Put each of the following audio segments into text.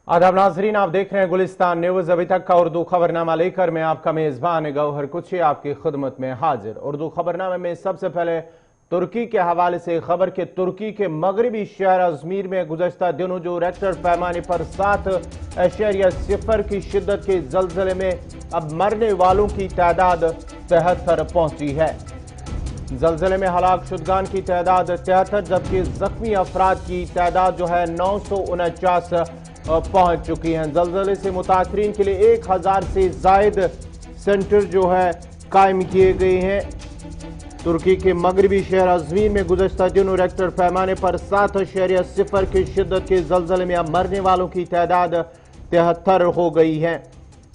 आदाब नाजरीन, आप देख रहे हैं गुलिस्तान न्यूज। अभी तक का उर्दू खबरनामा लेकर मैं आपका मेजबान गौहर कुछी आपकी खिदमत में हाजिर। उर्दू खबरनामे में सबसे पहले तुर्की के हवाले से खबर के तुर्की के मगरबी शहर अजमीर में गुज़श्ता दिनों जो रेक्टर पैमाने पर 7.0 की शिद्दत के जलजले में अब मरने वालों की तादाद 73 पहुंची है। जलजले में हलाक शुदगान की तादाद 73 जबकि जख्मी अफराद की तादाद जो है 949 पहुंच चुकी हैं। जलजले से मुतासरीन के लिए 1000 से जायद सेंटर जो है कायम किए गए हैं। तुर्की के मगरबी शहर अजमीर में गुज़श्ता दिनों रेक्टर पैमाने पर 7.0 की शिद्दत के जलजले में अब मरने वालों की तादाद 73 हो गई है।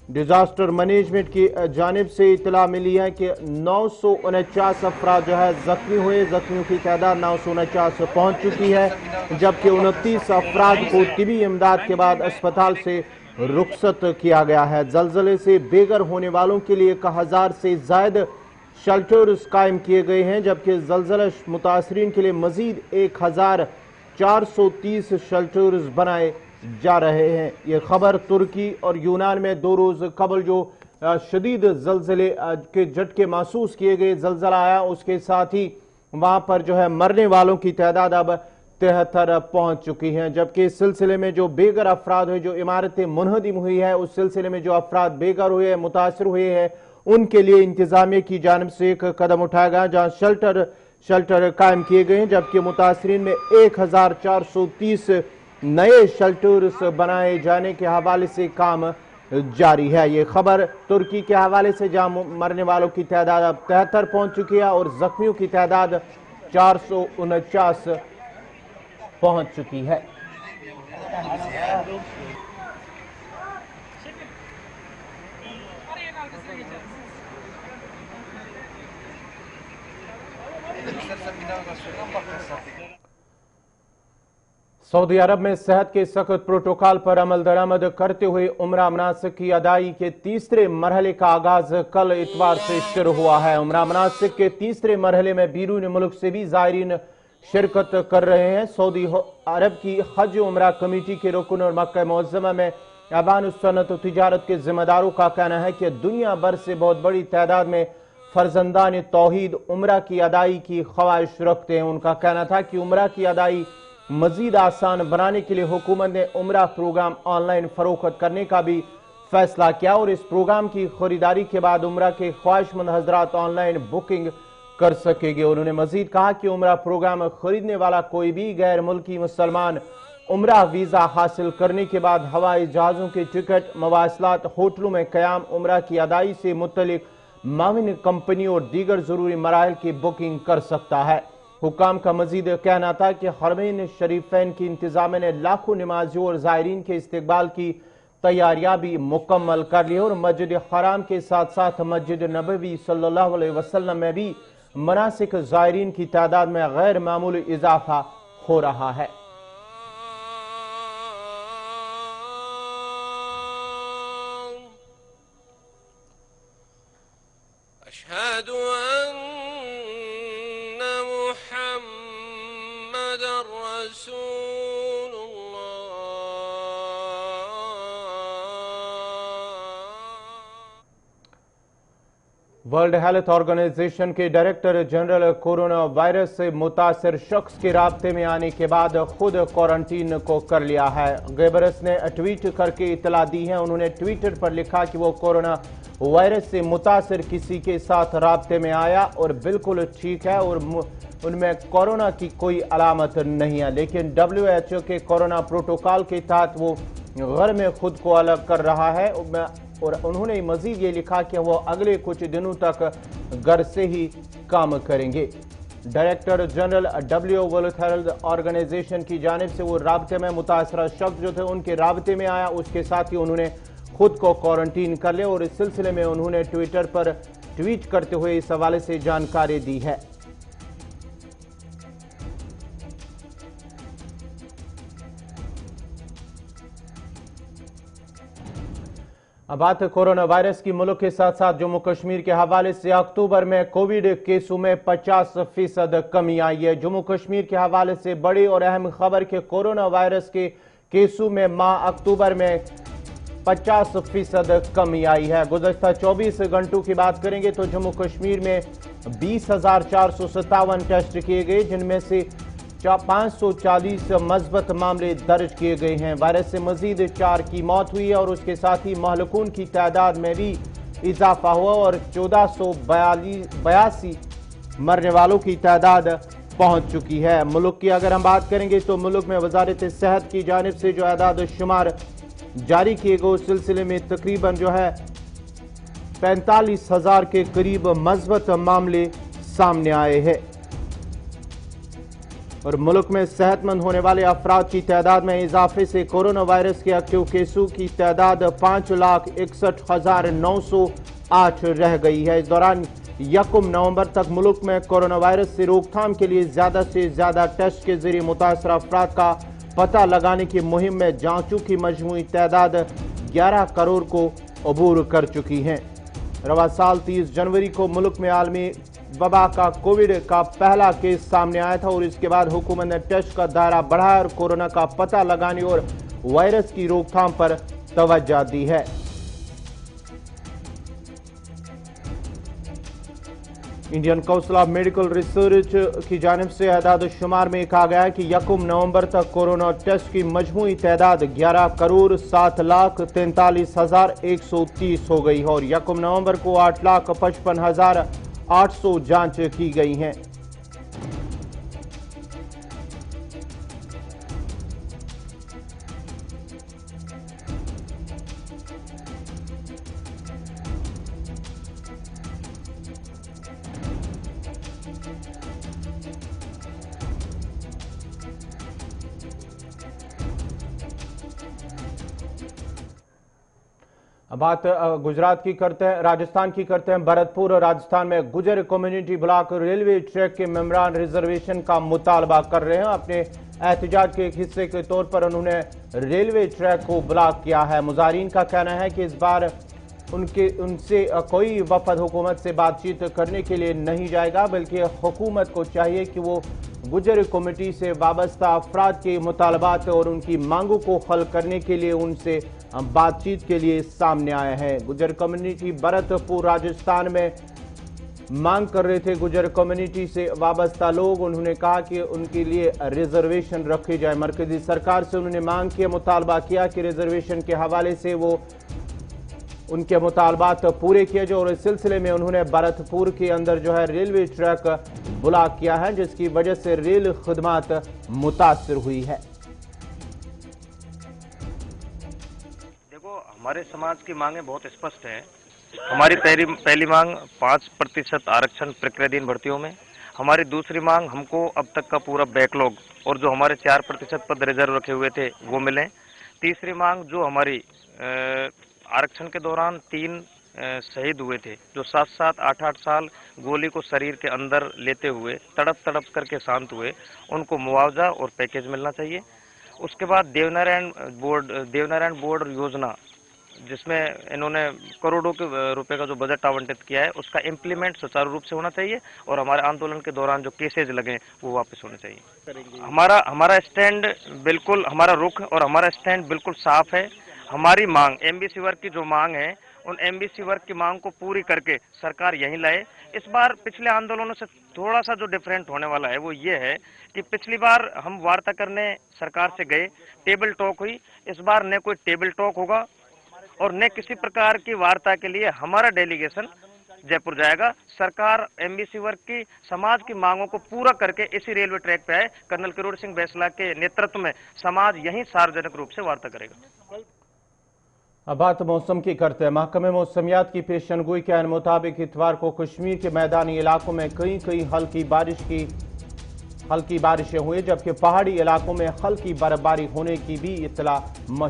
डिजास्टर मैनेजमेंट की जानिब से इतला मिली है कि 949 अफराद जो है जख्मी हुए। जख्मियों की तादाद 949 पहुंच चुकी है, जबकि 29 अफराद को तिबी इमदाद के बाद अस्पताल से रुखसत किया गया है। जलजले से बेघर होने वालों के लिए 1000 से ज्यादा शेल्टर्स कायम किए गए हैं, जबकि जलजला मुतासरीन के लिए मजीद 1430 शेल्टर्स बनाए जा रहे हैं। ये खबर तुर्की और यूनान में 2 रोज कबल जो शदीद जलजले के झटके महसूस किए गए जलजला आया, उसके साथ ही वहां पर जो है मरने वालों की तादाद अब 73 पहुंच चुकी हैं। जबकि इस सिलसिले में जो बेघर अफराद हुए, जो इमारतें मुनहदिम हुई है, उस सिलसिले में जो अफराद बेघर हुए, मुतासर हुए हैं, उनके लिए इंतजामिया की जानिब से एक कदम उठाया गया, जहां शेल्टर कायम किए गए हैं। जबकि मुतासरीन में 1430 नए शेल्टर्स बनाए जाने के हवाले से काम जारी है। ये खबर तुर्की के हवाले से, जहां मरने वालों की तादाद अब 73 पहुंच चुकी है और जख्मियों की तादाद 449 पहुंच चुकी है। सऊदी अरब में सेहत के सख्त प्रोटोकॉल पर अमल दरामद करते हुए उम्रा मनासिक की अदाई के तीसरे मरहले का आगाज कल इतवार से शुरू हुआ है। उम्रा मनासिक के तीसरे मरहले में बैरून मुल्क से भी ज़ायरीन शिरकत कर रहे हैं। सऊदी अरब की हज उम्रा कमेटी के रुकन और मक्का मुअज़्ज़मा में अबान सन्नत और तिजारत के जिम्मेदारों का कहना है कि दुनिया भर से बहुत बड़ी तादाद में फर्जंदान तौहीद उम्रा की अदाई की ख्वाहिश रखते हैं। उनका कहना था कि उम्रा की अदाई मजीद आसान बनाने के लिए हुकूमत ने उम्रा प्रोग्राम ऑनलाइन फरोख्त करने का भी फैसला किया और इस प्रोग्राम की खरीदारी के बाद उम्रा के ख्वाहिशमंद हजरात ऑनलाइन बुकिंग कर सकेंगे। उन्होंने मजीद कहा कि उम्रा प्रोग्राम खरीदने वाला कोई भी गैर मुल्की मुसलमान उम्रा वीजा हासिल करने के बाद हवाई जहाजों के टिकट, मवासलात, होटलों में कयाम, उम्रा की अदाई से मुतल्लिक माविन कंपनी और दीगर जरूरी मराहल की बुकिंग कर सकता है। हुकाम का मजीद कहना था कि हरमैन शरीफैन की इंतजामिया ने लाखों नमाजियों और ज़ायरीन के इस्तकबाल की तैयारियां भी मुकम्मल कर ली और मस्जिद हराम के साथ साथ मस्जिद नबवी सल्लल्लाहु अलैहि वसल्लम में भी मनासिक ज़ायरीन की तादाद में गैर मामूली इजाफा हो रहा है। वर्ल्ड हेल्थ ऑर्गेनाइजेशन के डायरेक्टर जनरल कोरोना वायरस से मुतासर शख्स के राब्ते में आने के बाद खुद क्वारंटीन को कर लिया है। गेबरस ने ट्वीट करके इतला दी है। उन्होंने ट्विटर पर लिखा कि वो कोरोना वायरस से मुतासर किसी के साथ राब्ते में आया और बिल्कुल ठीक है और उनमें कोरोना की कोई अलामत नहीं है, लेकिन WHO के कोरोना प्रोटोकॉल के तहत वो घर में खुद को अलग कर रहा है। और उन्होंने मजीद ये लिखा कि वो अगले कुछ दिनों तक घर से ही काम करेंगे। Director general World Health Organization की जानिब से वो राब्ते में मुतासरा शख्स जो थे उनके राब्ते में आया, उसके साथ ही उन्होंने खुद को क्वारंटीन कर लिया और इस सिलसिले में उन्होंने ट्विटर पर ट्वीट करते हुए इस हवाले से जानकारी दी है। अब बात कोरोना वायरस की मुल्क के साथ साथ जम्मू कश्मीर के हवाले से अक्टूबर में कोविड केसों में 50% कमी आई है। जम्मू कश्मीर के हवाले से बड़ी और अहम खबर के कोरोना वायरस के केसू में माह अक्टूबर में 50% कमी आई है। गुज़श्ता 24 घंटों की बात करेंगे तो जम्मू कश्मीर में 20,457 टेस्ट किए गए, जिनमें से 540 मस्बत मामले दर्ज किए गए हैं। वायरस से मजीद 4 की मौत हुई है और उसके साथ ही महलूकून की तादाद में भी इजाफा हुआ और 1482 मरने वालों की तादाद पहुंच चुकी है। मुल्क की अगर हम बात करेंगे तो मुल्क में वजारत सेहत की जानिब से जो आदाद शुमार जारी किए गए उस सिलसिले में तकरीबन जो है 45,000 के करीब मस्बत मामले सामने आए हैं और मुल्क में सेहतमंद होने वाले अफराद की तादाद में इजाफे से कोरोना वायरस के एक्टिव केसों की तादाद 5,61,908 रह गई है। इस दौरान 1 नवंबर तक मुल्क में कोरोना वायरस से रोकथाम के लिए ज्यादा से ज्यादा टेस्ट के जरिए मुतासर अफराद का पता लगाने की मुहिम में जांचों की मजमूई तादाद 11 करोड़ को अबूर कर चुकी है। रवा साल 30 जनवरी को मुल्क में आलमी वबा का कोविड का पहला केस सामने आया था और इसके बाद हुकूमत ने टेस्ट का दायरा बढ़ाया और कोरोना का पता लगाने और वायरस की रोकथाम पर तवज्जो दी है। Indian council of medical research की जानिब से आदाद शुमार में कहा गया है कि 1 नवंबर तक कोरोना टेस्ट की मजमूई तादाद 11,07,43,130 हो गई है और 1 नवंबर को 8,55,800 जांच की गई हैं। अब बात गुजरात की करते हैं, राजस्थान की करते हैं। भरतपुर राजस्थान में गुजर कम्युनिटी ब्लॉक रेलवे ट्रैक के मेम्बरान रिजर्वेशन का मुतालबा कर रहे हैं। अपने एहतजाज के एक हिस्से के तौर पर उन्होंने रेलवे ट्रैक को ब्लॉक किया है। मुजाहिरीन का कहना है कि इस बार उनसे कोई वफद हुकूमत से बातचीत करने के लिए नहीं जाएगा, बल्कि हुकूमत को चाहिए कि वो गुजर कमेटी से वाबस्ता अफराद के मुतालबात और उनकी मांगों को हल करने के लिए उनसे बातचीत के लिए सामने आए हैं। गुजर कम्युनिटी भरतपुर राजस्थान में मांग कर रहे थे। गुजर कम्युनिटी से वाबस्ता लोग, उन्होंने कहा कि उनके लिए रिजर्वेशन रखे जाए। मरकजी सरकार से उन्होंने मांग की, मुतालबा किया कि रिजर्वेशन के हवाले से वो उनके मुतालबात पूरे किए जाए और इस सिलसिले में उन्होंने भरतपुर के अंदर जो है रेलवे ट्रैक ब्लॉक किया है, जिसकी वजह से रेल खदमात मुतासर हुई है। देखो, हमारे समाज की मांगें बहुत स्पष्ट हैं। हमारी पहली मांग 5% आरक्षण प्रक्रियाधीन भर्तियों में। हमारी दूसरी मांग, हमको अब तक का पूरा बैकलॉग और जो हमारे 4% पद रिजर्व रखे हुए थे वो मिलें। तीसरी मांग, जो हमारी आरक्षण के दौरान 3 शहीद हुए थे, जो 7-7, 8-8 साल गोली को शरीर के अंदर लेते हुए तड़प करके शांत हुए, उनको मुआवजा और पैकेज मिलना चाहिए। उसके बाद देवनारायण बोर्ड योजना, जिसमें इन्होंने करोड़ों के रुपए का जो बजट आवंटित किया है, उसका इम्प्लीमेंट सुचारू रूप से होना चाहिए और हमारे आंदोलन के दौरान जो केसेज लगे वो वापस होने चाहिए। हमारा स्टैंड बिल्कुल, हमारा रुख और हमारा स्टैंड बिल्कुल साफ है। हमारी मांग, एमबीसी वर्ग की जो मांग है, उन एमबीसी वर्ग की मांग को पूरी करके सरकार यहीं लाए। इस बार पिछले आंदोलनों से थोड़ा सा जो डिफरेंट होने वाला है वो ये है कि पिछली बार हम वार्ता करने सरकार से गए, टेबल टॉक हुई। इस बार न कोई टेबल टॉक होगा और न किसी प्रकार की वार्ता के लिए हमारा डेलीगेशन जयपुर जाएगा। सरकार एमबीसी वर्ग की समाज की मांगों को पूरा करके इसी रेलवे ट्रैक पे आए। कर्नल किरोड़ सिंह बैसला के नेतृत्व में समाज यहीं सार्वजनिक रूप से वार्ता करेगा। अब बात मौसम की करते हैं। महकमे मौसमियात की पेशनगोई के मुताबिक इतवार को कश्मीर के मैदानी इलाकों में कहीं हल्की बारिशें हुई, जबकि पहाड़ी इलाकों में हल्की बर्फबारी होने की भी इतला।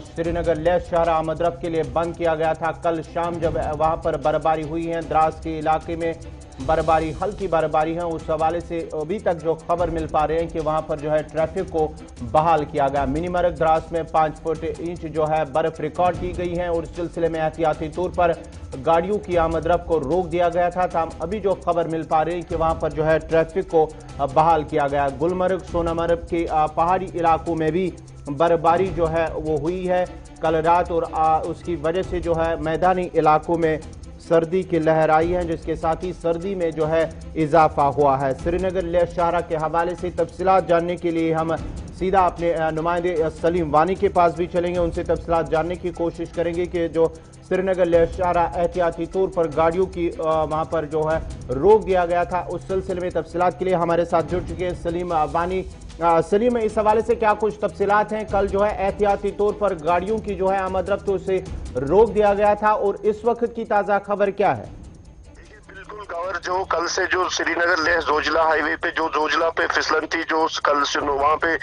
श्रीनगर लेह शहर आमदरफ के लिए बंद किया गया था। कल शाम जब वहां पर बर्फबारी हुई है, द्रास के इलाके में हल्की बर्फबारी है, उस हवाले से अभी तक जो खबर मिल पा रहे हैं कि वहां पर जो है ट्रैफिक को बहाल किया गया। मिनीमरग द्रास में 5 इंच जो है बर्फ रिकॉर्ड की गई है और इस सिलसिले में एहतियाती तौर पर गाड़ियों की आमदरफ को रोक दिया गया था। तमाम अभी जो खबर मिल पा रही है कि वहां पर जो है ट्रैफिक को बहाल किया गया। गुलमर्ग, सोनामर्ग के पहाड़ी इलाकों में भी बर्फबारी जो है वो हुई है कल रात, और उसकी वजह से जो है मैदानी इलाकों में सर्दी की लहर आई है, जिसके साथ ही सर्दी में जो है इजाफा हुआ है। श्रीनगर लेह शाहरा के हवाले से तफसीलात जानने के लिए हम सीधा अपने नुमाइंदे सलीम वानी के पास भी चलेंगे, उनसे तफसीलात जानने की कोशिश करेंगे कि जो श्रीनगर लेह शाहरा एहतियाती तौर पर गाड़ियों की वहां पर जो है रोक दिया गया था, उस सिलसिले में तफसीलात के लिए हमारे साथ जुड़ चुके हैं सलीम वानी। सलीम, इस हवाले से क्या कुछ तफसीलात हैं? कल जो है एहतियाती तौर पर गाड़ियों की जो है आमद-रफ्त उसे रोक दिया गया था, और इस वक्त की ताज़ा खबर क्या है? बिल्कुल गवर, जो कल से जो श्रीनगर लेह जोजिला हाईवे पे जो जोजिला पे फिसलन थी, जो कल से वहाँ पे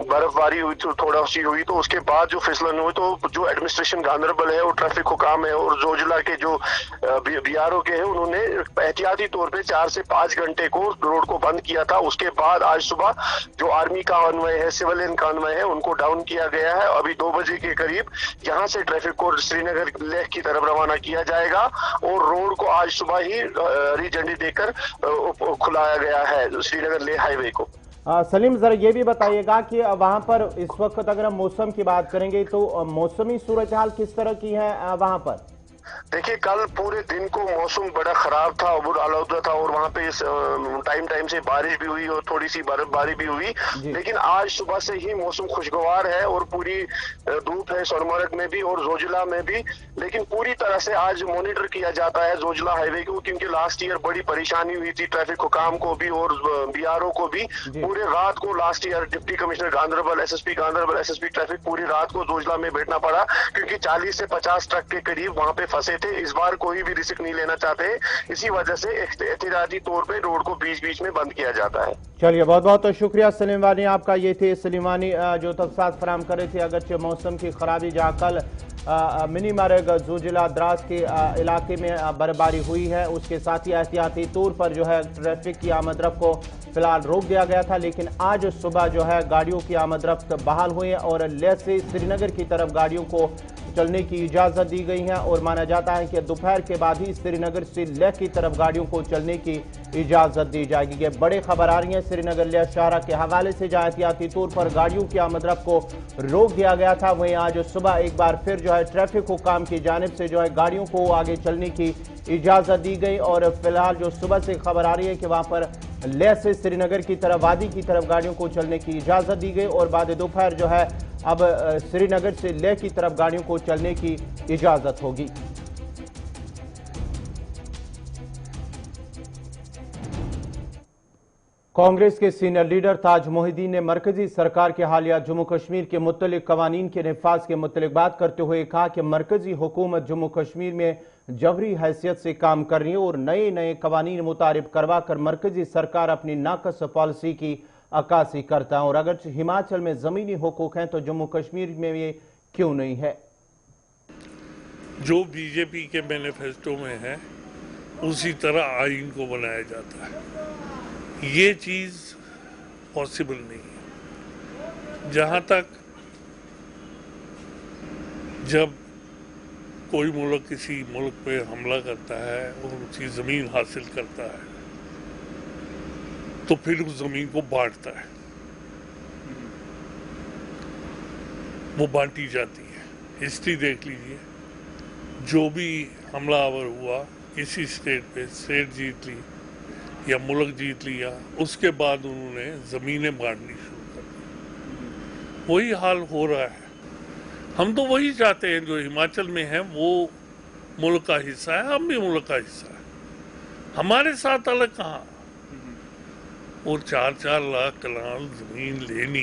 बर्फबारी हुई तो थोड़ा सी हुई, तो उसके बाद जो फिसलन हुई तो जो एडमिनिस्ट्रेशन गांधरबल है और ट्रैफिक हुकाम है और जोजिला के जो बीआरओ के हैं, उन्होंने एहतियाती तौर पे 4 से 5 घंटे को रोड को बंद किया था। उसके बाद आज सुबह जो आर्मी का कॉन्वॉय है, सिविलियन कॉन्वॉय है, उनको डाउन किया गया है। अभी 2 बजे के करीब यहाँ से ट्रैफिक को श्रीनगर लेह की तरफ रवाना किया जाएगा और रोड को आज सुबह ही हरी झंडी देकर खुलाया गया है श्रीनगर लेह हाईवे को। सलीम, जरा ये भी बताइएगा कि वहां पर इस वक्त अगर हम मौसम की बात करेंगे तो मौसमी सूरत हाल किस तरह की है वहां पर? देखिए, कल पूरे दिन को मौसम बड़ा खराब था, बुर आलूदा था और वहाँ पे टाइम से बारिश भी हुई और थोड़ी सी बर्फबारी भी हुई, लेकिन आज सुबह से ही मौसम खुशगवार है और पूरी धूप है सोनमर्ग में भी और जोजिला में भी। लेकिन पूरी तरह से आज मॉनिटर किया जाता है जोजिला हाईवे को, क्योंकि लास्ट ईयर बड़ी परेशानी हुई थी ट्रैफिक हुकाम को भी और बीआरओ को भी। पूरे रात को last year deputy commissioner Ganderbal, SSP traffic पूरी रात को जोजिला में बैठना पड़ा, क्योंकि 40 से 50 ट्रक के करीब वहाँ पे फंसे थे। इस बार कोई भी रिस्क नहीं लेना चाहते, इसी वजह से एहतियाती तौर पे रोड को बीच में बंद किया जाता है। चलिए, बहुत बहुत शुक्रिया सलीम वानी आपका। ये थे सलीम वानी जो तफसीलात फराहम कर रहे थे। अगरचे मौसम की खराबी जहाँ कल मिनी मार्ग जोजिला द्रास के इलाके में बर्फबारी हुई है, उसके साथ ही एहतियाती तौर पर जो है ट्रैफिक की आमद-रफ्त को फिलहाल रोक दिया गया था, लेकिन आज सुबह जो है गाड़ियों की आमद-रफ्त बहाल हुई है और लेह से श्रीनगर की तरफ गाड़ियों को चलने की इजाज़त दी गई है, और माना जाता है कि दोपहर के बाद ही श्रीनगर से लेह की तरफ गाड़ियों को चलने की इजाज़त दी जाएगी। ये बड़े खबर आ रही है श्रीनगर लेह शाहरा के हवाले से, जहाँ एहतियाती तौर पर गाड़ियों की आमद-रफ्त को रोक दिया गया था, वहीं आज सुबह एक बार फिर जो है ट्रैफिक हुकाम की जानिब से जो है गाड़ियों को आगे चलने की इजाज़त दी गई। और फिलहाल जो सुबह से खबर आ रही है कि वहाँ पर लेह से श्रीनगर की तरफ वादी की तरफ गाड़ियों को चलने की इजाज़त दी गई, और बाद दोपहर जो है अब श्रीनगर से लेह की तरफ गाड़ियों को चलने की इजाज़त होगी। कांग्रेस के सीनियर लीडर ताज मोहिद्दीन ने मरकजी सरकार के हालिया जम्मू कश्मीर के मुतल्लिक कवानीन के नफाज के मुतल्लिक बात करते हुए कहा कि मरकजी हुकूमत जम्मू कश्मीर में जबरी हैसियत से काम कर रही है और नए नए कवानीन मुतारिफ करवा कर मरकजी सरकार अपनी नाकस पॉलिसी की अक्कासी करता है। और अगर हिमाचल में जमीनी हुकूक हैं तो जम्मू कश्मीर में ये क्यों नहीं है? जो बीजेपी के मैनिफेस्टो में है उसी तरह आइन को बनाया जाता है, ये चीज पॉसिबल नहीं है। जहां तक जब कोई मुल्क किसी मुल्क पे हमला करता है और उसकी जमीन हासिल करता है तो फिर उस जमीन को बांटता है, वो बांटी जाती है। हिस्ट्री देख लीजिए, जो भी हमलावर हुआ किसी स्टेट पे, स्टेट जीत ली या मुल्क जीत लिया, उसके बाद उन्होंने जमीनें बांटनी शुरू कर दी। वही हाल हो रहा है। हम तो वही चाहते हैं जो हिमाचल में है वो मुल्क का हिस्सा है, हम भी मुल्क का हिस्सा है। हमारे साथ अलग कहाँ, और 4-4 लाख कनाल जमीन लेनी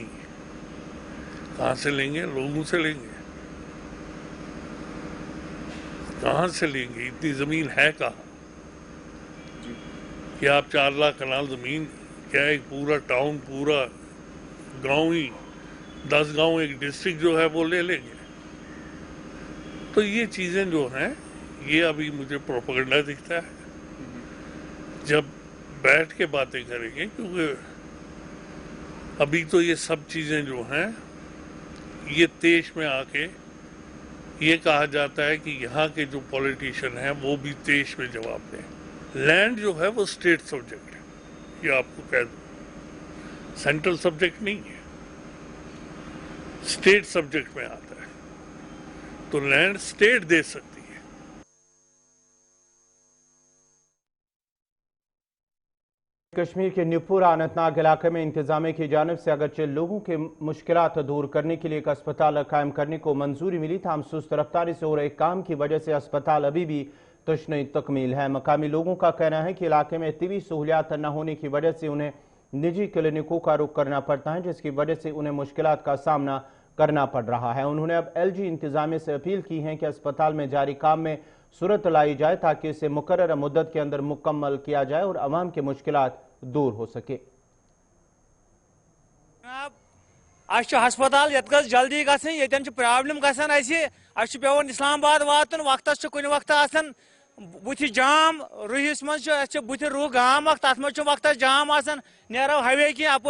कहाँ से लेंगे? लोगों से लेंगे। कहाँ से लेंगे? इतनी जमीन है कहाँ कि आप 4 लाख कनाल जमीन, क्या एक पूरा टाउन, पूरा गांव ही, 10 गांव एक डिस्ट्रिक्ट जो है वो ले लेंगे? तो ये चीजें जो हैं, ये अभी मुझे प्रोपेगेंडा दिखता है। जब बैठ के बातें करेंगे, क्योंकि अभी तो ये सब चीजें जो हैं ये देश में आके ये कहा जाता है कि यहाँ के जो पॉलिटिशियन हैं वो भी देश में जवाब दें। लैंड जो है वो स्टेट सब्जेक्ट है, ये आपको कह दूं, सेंट्रल सब्जेक्ट नहीं है। स्टेट सब्जेक्ट में आता है, तो लैंड स्टेट दे सकती है। कश्मीर के न्यूपुरा अनंतनाग इलाके में इंतजामिया की जानिब से अगरचे लोगों के मुश्किलात दूर करने के लिए एक अस्पताल कायम करने को मंजूरी मिली, ताहम सुस्त रफ्तारी से हो रहे काम की वजह से अस्पताल अभी भी तशने तकमील है। मकामी लोगों का कहना है कि इलाके में तिबी सहूलियात न होने की वजह से उन्हें निजी क्लिनिकों का रुख करना पड़ता है, जिसकी वजह से उन्हें मुश्किलात का सामना करना पड़ रहा है। उन्होंने अब LG इंतजामिया से अपील की है कि अस्पताल में जारी काम में सूरत लाई जाए ताकि इसे मुकर्रर मुद्दत के अंदर मुकम्मल किया जाए और अवाम की मुश्किलात दूर हो सके। अस्पताल ये जल्दी गन प्रॉब्लम गन पेवन इस्लामाबाद वातन वक्त कुन वक्त बुथ जाम रुहिस मज बुथ रुह गाम तथ मज वक्त जाम नेरो हाईवे की अप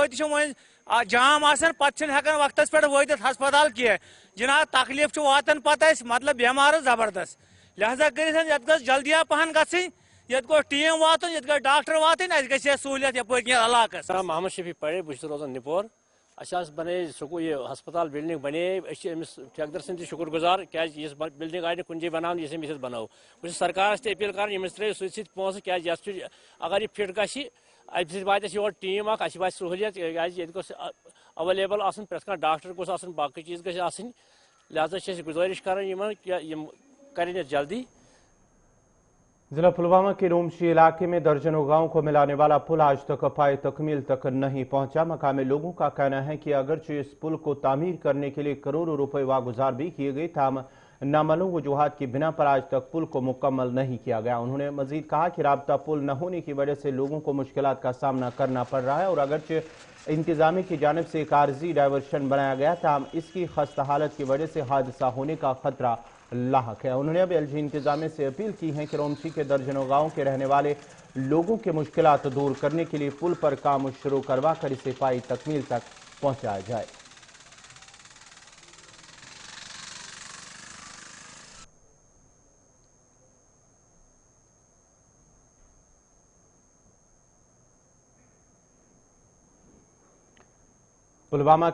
जाम पे हेकान वक्त पे वत हस्पताल कह जनाब तकलीफ वातान पत मतलब बेमार जबरदस्त लिहाजा कर जल्दिया पहन गई ये टीम वातन ये डॉक्टर वातन सहूलियत इलाकस मोहम्मद शफी पड़े बहुत रोजान निपोर बने स्कूल ये हस्पताल बिल्डिंग बने ठेकेदार सन शुक्र गुजार क्या बिल्डिंग आई कुछ बना बनाओ बहुत सरकार अपील कर पोस क्या अगर यह फिट गि वात टीम वात सहूलियत ये अवेलेबल पे डॉक्टर गोस बाकी चीज गि लिहाजा गुजारिश कर जल्दी। जिला पुलवामा के रोमशी इलाके में दर्जनों गांव को मिलाने वाला पुल आज तक पाए तकमील तक नहीं पहुंचा। मकामी लोगों का कहना है कि अगरचे इस पुल को तामीर करने के लिए करोड़ों रुपए वागुजार भी किए गए, ताहम नामालूम वजूहात की बिना पर आज तक पुल को मुकम्मल नहीं किया गया। उन्होंने मजीद कहा कि राब्ता पुल न होने की वजह से लोगों को मुश्किलात का सामना करना पड़ रहा है और अगरचे इंतजामिया की जानिब से एक आर्जी डायवर्शन बनाया गया, ताहम इसकी खस्ता हालत की वजह से हादसा होने का खतरा लाहक है। उन्होंने अब LG इंतजामिया से अपील की है कि रोमशी के दर्जनों गांव के रहने वाले लोगों के मुश्किलात दूर करने के लिए पुल पर काम शुरू करवा कर इसे पाई तकमील तक पहुंचाया जाए। पुलवामा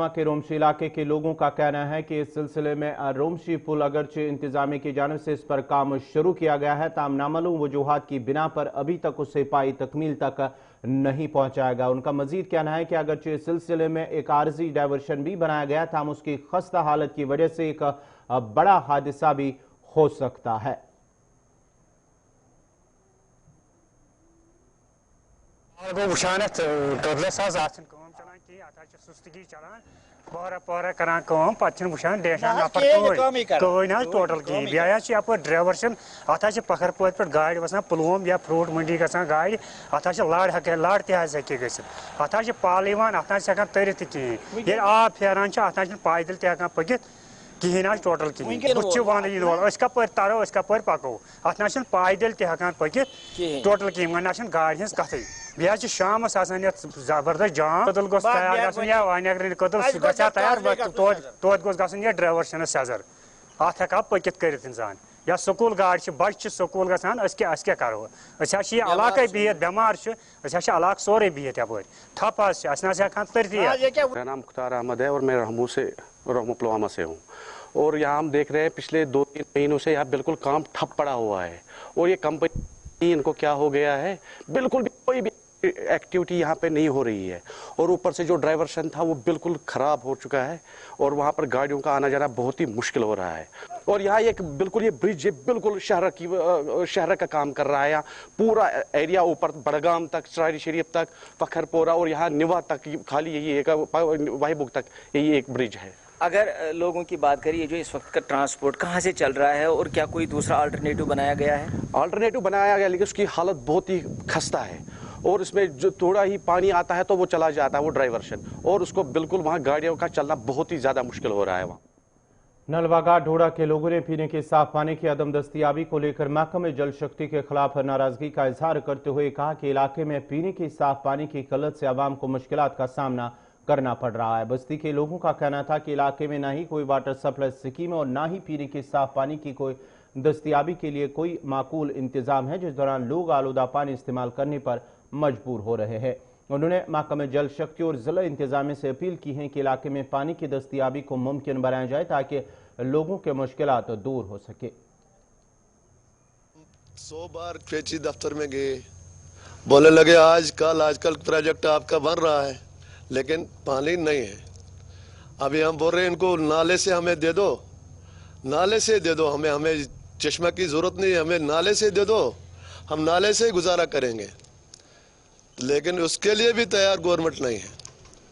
के रोमशी इलाके के लोगों का कहना है कि इस सिलसिले में रोमशी पुल अगरचे इंतजामिया की जानिब से इस पर काम शुरू किया गया है, ताहम नामालूम वजूहात की बिना पर अभी तक उसे पाई तकमील तक नहीं पहुंचाएगा। उनका मजीद कहना है कि अगरचे इस सिलसिले में एक आर्जी डायवर्शन भी बनाया गया, ताहम उसकी खस्ता हालत की वजह से एक बड़ा हादसा भी हो सकता है। सुस्तगी चलान पहरा पहरा करान कम पे वुचान डेशान नफर कह टोटल कहीं बेहद यप ड्राइवर अत पखर पोत पे गाड़ी वसान पुलवम या फ्रूट मंडी गसान गाड़ी अत लड़ लड़ ते अत पाल अत हेकान तरित कहीं ये आब फेरान अत पैदल तेकान पकित कहीं टोटल कहीं बुत वन वोल कप तरो कप पको अत पैदल तेकान पकित टोटल कहीं वन गाड़ी हज कथ बेहद शाम जबरदस्त जाम कदल गोस तैयार या वन कदल सह तैयार तोत गोस गसन ये ड्राइवर सजर अत हेका पकित कर इंसान या स्कूल गाड़ी बच्चे स्कूल गसान क्या करो इलाक बिहत बेमार इलाक सोरे बिहत यप ठप हेकान तरती। मेरा नाम मुख्तार अहमद है और मैं रहमू पुलवामा से हूँ और यहाँ हम देख रहे हैं पिछले 2-3 महीनों से यहाँ बिल्कुल काम ठप पड़ा हुआ है और ये कंपनी इनको क्या हो गया है, बिल्कुल भी कोई भी एक्टिविटी यहाँ पे नहीं हो रही है और ऊपर से जो ड्राइवर्शन था वो बिल्कुल ख़राब हो चुका है और वहाँ पर गाड़ियों का आना जाना बहुत ही मुश्किल हो रहा है और यहाँ एक बिल्कुल ये ब्रिज बिल्कुल शहर का काम कर रहा है। यहाँ पूरा एरिया ऊपर बड़गाम तक, सरारी शरीफ तक, फखरपोरा और यहाँ निवा तक खाली यही एक वाहिबुग तक यही एक ब्रिज है। अगर लोगों की बात करिए जो इस वक्त का ट्रांसपोर्ट कहाँ से चल रहा है और क्या कोई दूसरा अल्टरनेटिव बनाया गया है? अल्टरनेटिव बनाया गया लेकिन उसकी हालत बहुत ही खस्ता है और इसमें जो थोड़ा ही पानी आता है तो वो चला जाता है वो ड्राइवर्शन और उसको बिल्कुल वहाँ गाड़ियों का चलना बहुत ही ज़्यादा मुश्किल हो रहा है। वहाँ नलवागा ढोड़ा के लोगों ने पीने के साफ पानी की अदम दस्तियाबी को लेकर महकमे जल शक्ति के खिलाफ नाराजगी का इजहार करते हुए कहा कि इलाके में पीने के साफ पानी की किल्लत से आवाम को मुश्किलात का सामना करना पड़ रहा है। बस्ती के लोगों का कहना था कि इलाके में ना ही कोई वाटर सप्लाई स्कीम है और ना ही पीने के साफ पानी की कोई दस्तियाबी के लिए कोई माकूल इंतजाम है, जिस दौरान लोग आलूदा पानी इस्तेमाल करने पर मजबूर हो रहे हैं। उन्होंने महकमे जल शक्ति और जिला इंतजामिया से अपील की है कि इलाके में पानी की दस्तियाबी को मुमकिन बनाया जाए ताकि लोगों के मुश्किलात दूर हो सके। 100 बार पेची दफ्तर में गए, बोले लगे आजकल प्रोजेक्ट आपका बन रहा है, लेकिन पानी नहीं है। अभी हम बोल रहे हैं इनको नाले से हमें दे दो, नाले से दे दो, हमें चश्मा की जरूरत नहीं है, हमें नाले से दे दो, हम नाले से गुजारा करेंगे। लेकिन उसके लिए भी तैयार गवर्नमेंट नहीं है,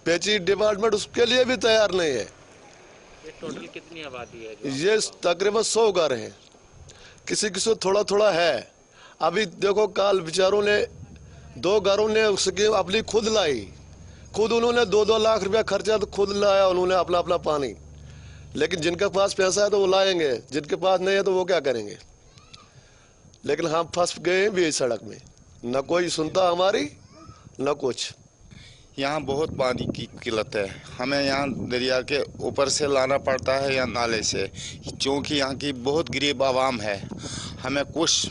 पेची डिपार्टमेंट उसके लिए भी तैयार नहीं है। ये टोटल कितनी आबादी है? ये तकरीबन 100 घर हैं, किसी किसी थोड़ा थोड़ा है। अभी देखो काल बेचारों ने 2 घरों ने उसकी अपनी खुद लाई, खुद उन्होंने 2-2 लाख रुपया खर्चा तो खुद लाया उन्होंने अपना पानी। लेकिन जिनके पास पैसा है तो वो लाएंगे, जिनके पास नहीं है तो वो क्या करेंगे। लेकिन हम फंस गए भी इस सड़क में, न कोई सुनता हमारी न कुछ। यहाँ बहुत पानी की किल्लत है, हमें यहाँ दरिया के ऊपर से लाना पड़ता है या नाले से, क्योंकि यहाँ की बहुत गरीब आवाम है। हमें कुछ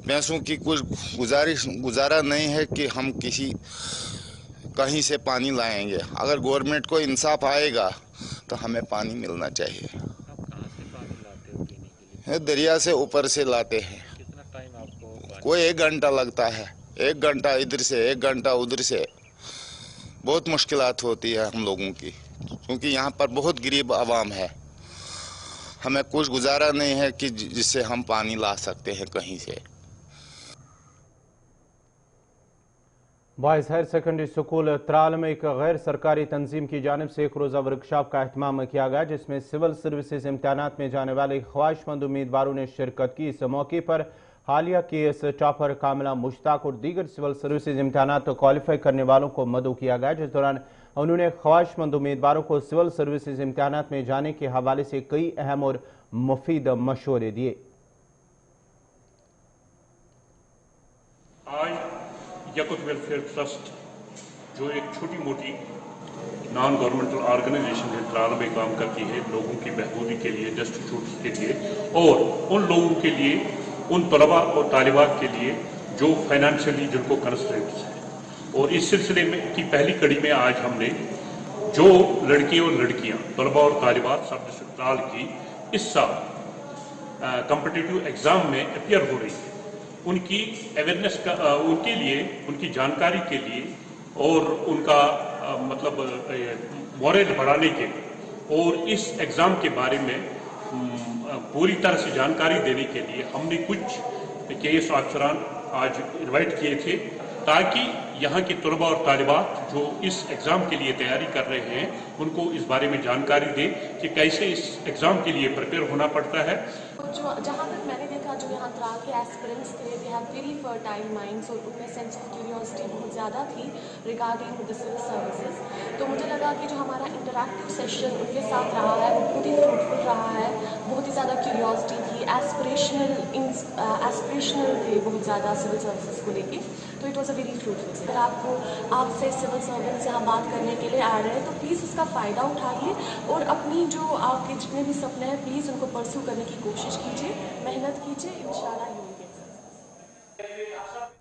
पैसों की कुछ गुजारा नहीं है कि हम कहीं से पानी लाएंगे। अगर गवर्नमेंट को इंसाफ आएगा तो हमें पानी मिलना चाहिए। आप कहाँ से पानी लाते हो पीने के लिए? दरिया से ऊपर से लाते हैं। कितना टाइम आपको? कोई 1 घंटा लगता है, 1 घंटा इधर से 1 घंटा उधर से। बहुत मुश्किलात होती है हम लोगों की, क्योंकि यहाँ पर बहुत गरीब आवाम है। हमें कुछ गुजारा नहीं है कि जिससे हम पानी ला सकते हैं कहीं से। Boys higher secondary school Tral में एक गैर सरकारी तंजीम की जानिब से 1 रोज़ा वर्कशॉप का एहतमाम किया गया, जिसमें सिविल सर्विसेज इम्तिहानात में जाने वाले ख्वाहिशमंद उम्मीदवारों ने शिरकत की। इस मौके पर हालिया केएस टॉपर कामिला मुश्ताक और दीगर सिविल सर्विसेज इम्तिहानात क्वालिफाई करने वालों को मदऊ किया गया, जिस दौरान उन्होंने ख्वाहिशमंद उम्मीदवारों को सिविल सर्विसेज इम्तिहानात में जाने के हवाले से कई अहम और मुफीद मशवरे दिए। याकूत वेलफेयर ट्रस्ट जो एक छोटी मोटी नॉन गवर्नमेंटल ऑर्गेनाइजेशन है, त्राल में काम करती है लोगों की बहबूदी के लिए, डेस्टिट्यूट्स के लिए और उन लोगों के लिए, उन तलबा और तालिबात के लिए जो फाइनेंशियली जिनको कंस्ट्रेंट्स हैं। और इस सिलसिले में की पहली कड़ी में आज हमने जो लड़के और लड़कियां तलबा और तालिबात सब डिस्ट्रिक्ट त्राल की इस साल कॉम्पिटिटिव एग्जाम में अपियर हो रही है, उनकी अवेयरनेस का उनके लिए, उनकी जानकारी के लिए और उनका मतलब मोरल बढ़ाने के लिए और इस एग्ज़ाम के बारे में पूरी तरह से जानकारी देने के लिए हमने कुछ केएस अफसरान आज इनवाइट किए थे, ताकि यहाँ के तलबा और तालिबात जो इस एग्ज़ाम के लिए तैयारी कर रहे हैं उनको इस बारे में जानकारी दें कि कैसे इस एग्ज़ाम के लिए प्रिपेयर होना पड़ता है। जो जहाँ तक मैंने देखा, जो यहाँ त्राल के एस्पिरेंट्स थे, they have very fertile minds और उनमें सेंस ऑफ क्यूरियोसिटी बहुत ज़्यादा थी रिगार्डिंग द सिविल सर्विसेज। तो मुझे लगा कि जो हमारा इंटरैक्टिव सेशन उनके साथ रहा है वो बहुत ही फ्रूटफुल रहा है, बहुत ही ज़्यादा क्यूरियोसिटी थी, एस्पिरेशनल थे बहुत ज़्यादा सिविल सर्विसेज को लेके। तो it was a very fruitful. अगर आपसे सिविल सर्वेंट से हम बात करने के लिए आ रहे हैं तो प्लीज़ उसका फ़ायदा उठाइए और अपनी जो आपके जितने भी सपने हैं प्लीज़ उनको परस्यू करने की कोशिश कीजिए, मेहनत कीजिए, इंशाल्लाह यू विल गेट सक्सेस।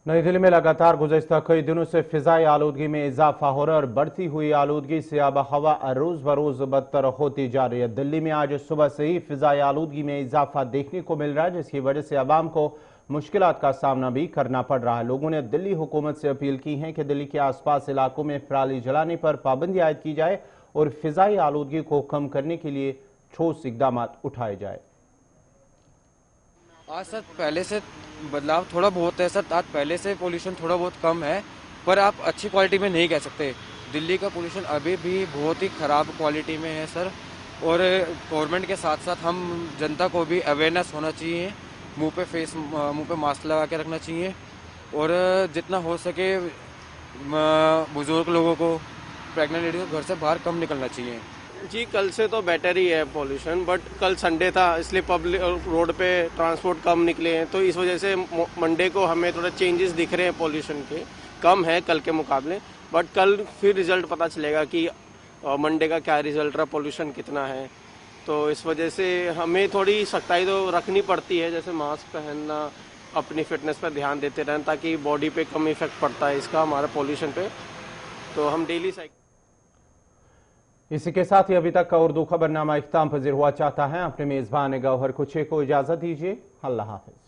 नई दिल्ली में लगातार गुज़श्ता कई दिनों से फिजाई आलूदगी में इजाफा हो रहा है और बढ़ती हुई आलूदगी से आब हवा रोज़ बरोज़ बदतर होती जा रही है। दिल्ली में आज सुबह से ही फिजाई आलूदगी में इजाफा देखने को मिल रहा है, जिसकी वजह से आवाम को मुश्किलात का सामना भी करना पड़ रहा है। लोगों ने दिल्ली हुकूमत से अपील की है कि दिल्ली के आसपास इलाकों में पराली जलाने पर पाबंदी आयद की जाए और फिजाई आलूदगी को कम करने के लिए ठोस इकदाम उठाए जाए। आज सर पहले से बदलाव थोड़ा बहुत है सर, आज पहले से पोल्यूशन थोड़ा बहुत कम है, पर आप अच्छी क्वालिटी में नहीं कह सकते। दिल्ली का पोल्यूशन अभी भी बहुत ही ख़राब क्वालिटी में है सर, और गवर्नमेंट के साथ साथ हम जनता को भी अवेयरनेस होना चाहिए, मुंह पे मास्क लगा के रखना चाहिए और जितना हो सके बुजुर्ग लोगों को, प्रेग्नेंट लेडीज को घर से बाहर कम निकलना चाहिए। जी कल से तो बेटर ही है पोल्यूशन, बट कल संडे था इसलिए पब्लिक रोड पे ट्रांसपोर्ट कम निकले हैं, तो इस वजह से मंडे को हमें थोड़ा चेंजेस दिख रहे हैं पोल्यूशन के, कम है कल के मुकाबले। बट कल फिर रिजल्ट पता चलेगा कि मंडे का क्या रिजल्ट रहा, पोल्यूशन कितना है। तो इस वजह से हमें थोड़ी सख्ताई तो रखनी पड़ती है, जैसे मास्क पहनना, अपनी फिटनेस पर ध्यान देते रहें ताकि बॉडी पे कम इफेक्ट पड़ता है इसका हमारा पॉल्यूशन पे। तो हम डेली इसी के साथ ही अभी तक का उर्दू खबरनामा इख्तिताम पजीर हुआ चाहता है। अपने मेज़बान गौहर कुछे को इजाज़त दीजिए। अल्लाह हाफ़िज़।